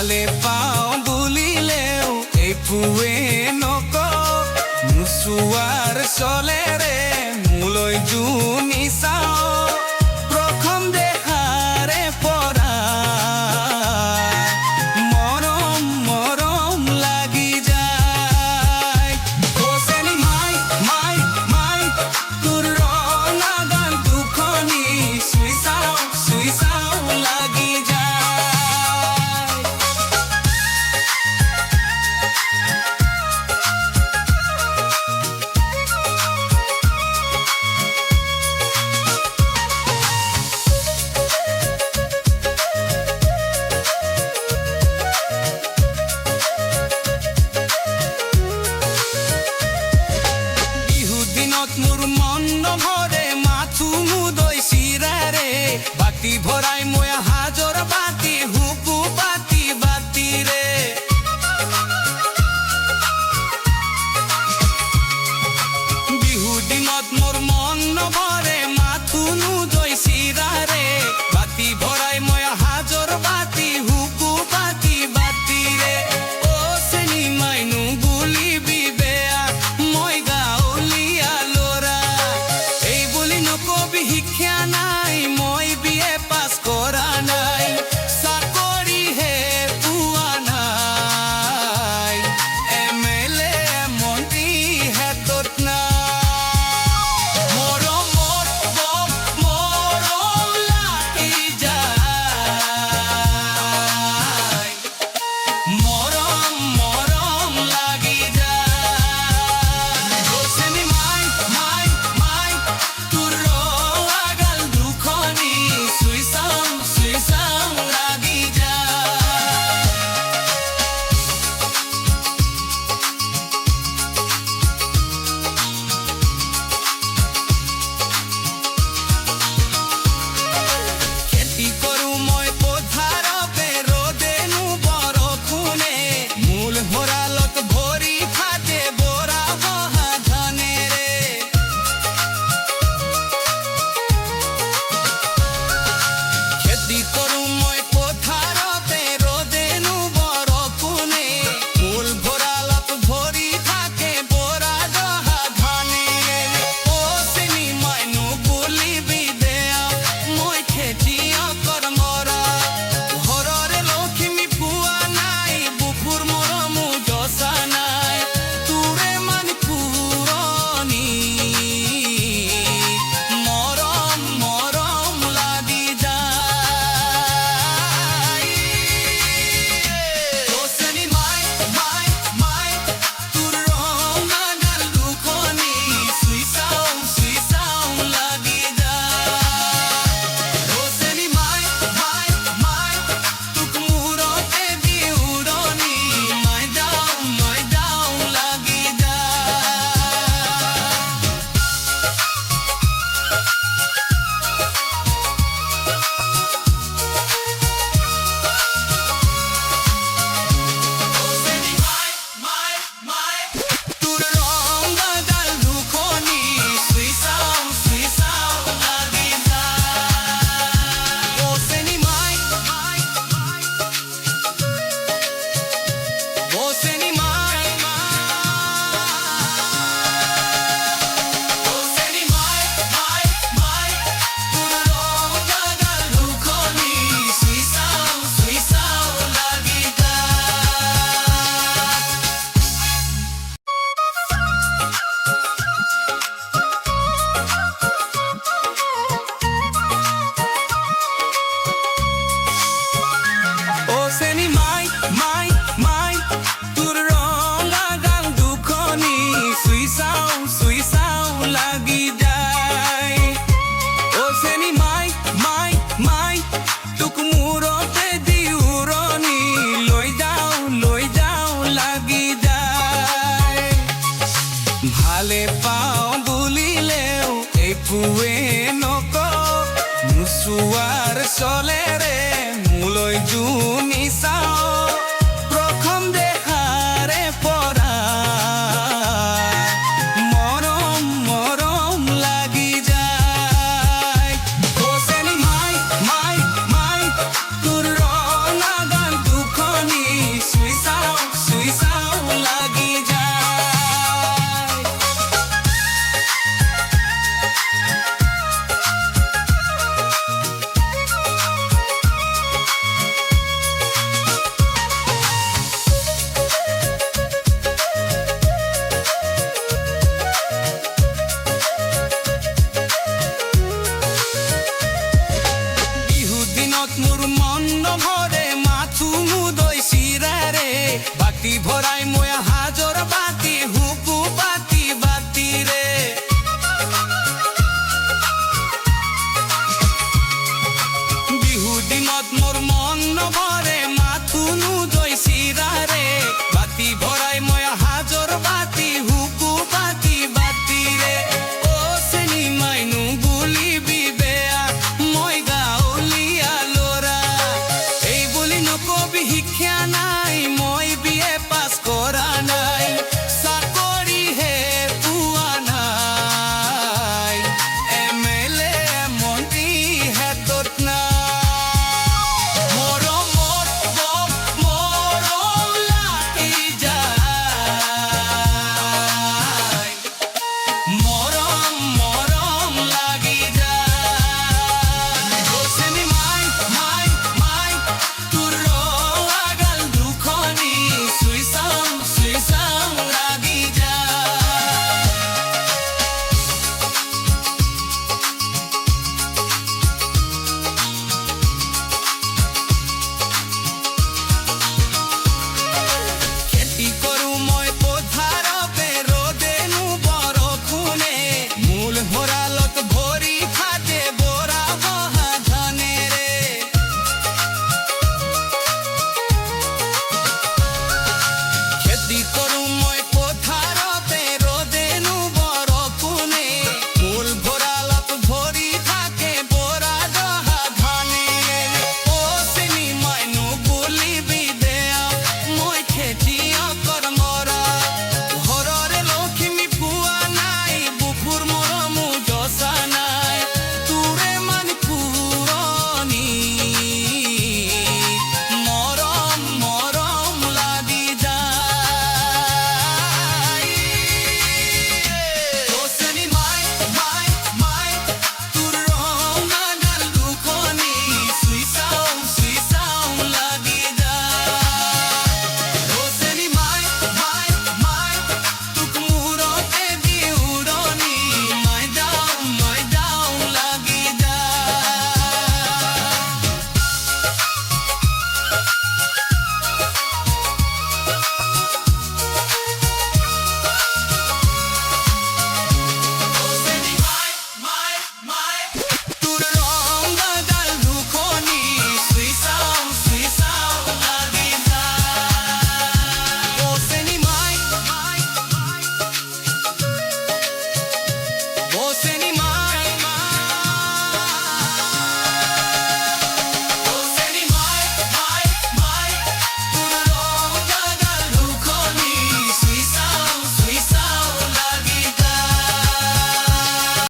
ভালে পাওঁ বুলিলেও একোৱে নকওঁ নোচোৱাৰ চলেৰে মোলৈ জুমি চাওঁ প্ৰথম দেখাৰে পৰা মৰম মৰম লাগি যায় কোচেনি মাই মাই মাই তোৰ ৰঙা গাল দুখনি চুই চাওঁ লাগি যায় মোৰ মন নভৰে মাথো মুদৈ চিৰাৰে বাতি ভৰাই মই হাজৰ বাতি হুকু বাতি বাতিৰে বিহু দিনত মোৰ মন নভৰে মাথো মুদৈ চিৰাৰে বাতি ভৰাই মই হাজৰ বাতি হুকু বাতি বাতিৰে অ চেনি মাইনু বুলিবি বেয়া মই গাঁৱলীয়া কবি শিক্ষা নাই মই বিয়ে পাছ কৰা নাই চাকৰিহে পোৱা নাই MLA মন্ত্ৰী হাতত নাই মৰম লাগি যায় মৰম লাগি যায় কোচেনি মাই মাই মাই তোৰ লাগি যায় খেতি কৰো মই পথাৰতে ৰদেনো বৰষুণে মূল ভঁৰালত ভৰি ফাটে বৰা বহা ধানেৰে খেতি কৰো মই পথাৰতে ৰদেনো বৰষুণে মূল ভঁৰালত ভৰি থাকে বৰা জহা ধানেৰে অ চেনি মাইনু বুলিবি বেয়া মই খেতিয়কৰ মৰা ঘৰৰে লখিমী পোৱা নাই বুকুৰ মৰমো জচা নাই তোৰে মান পুৰণি মৰম লাগি যায় কোচেনি মাই মাই মাই তোৰ ৰঙা গাল দুখনি চুই চাওঁ লাগি যায় কোচেনি মাই মাই মাই তোক মূৰতে দি উৰণি মই যাওঁ লাগি কোচেনি মাই মাই মাই তোৰ ৰঙা গাল দুখনি চুই চাওঁ লাগি যায় কোচেনি মাই মাই মাই কোচেনি মাই কোচেনি মাই মাই মাই তোৰ ৰঙা গাল দুখনি চুই চাওঁ লাগি যায় কোচেনি মাই মাই মাই তোৰ ৰঙা গাল দুখনি চুই চাওঁ লাগি যায় কোচেনি মাই মাই মাই তোক মূৰতে দি উৰণি লৈ যাওঁ লাগি যায় ভালে পাওঁ বুলিলেও একোৱে নকওঁ নোচোৱাৰ চলেৰে মোলৈ জুমি চাওঁ প্ৰথম দেখাৰে পৰা মৰম লাগি যায় কোচেনি মাই মাই মাই তোৰ ৰঙা গাল দুখনি ভৰে মাথু মুদই শিৰাৰে বাতি ভৰাই ময়া হাজৰ বাতি হুকু বাতি বাতি ৰে বিহু দিনত মোৰ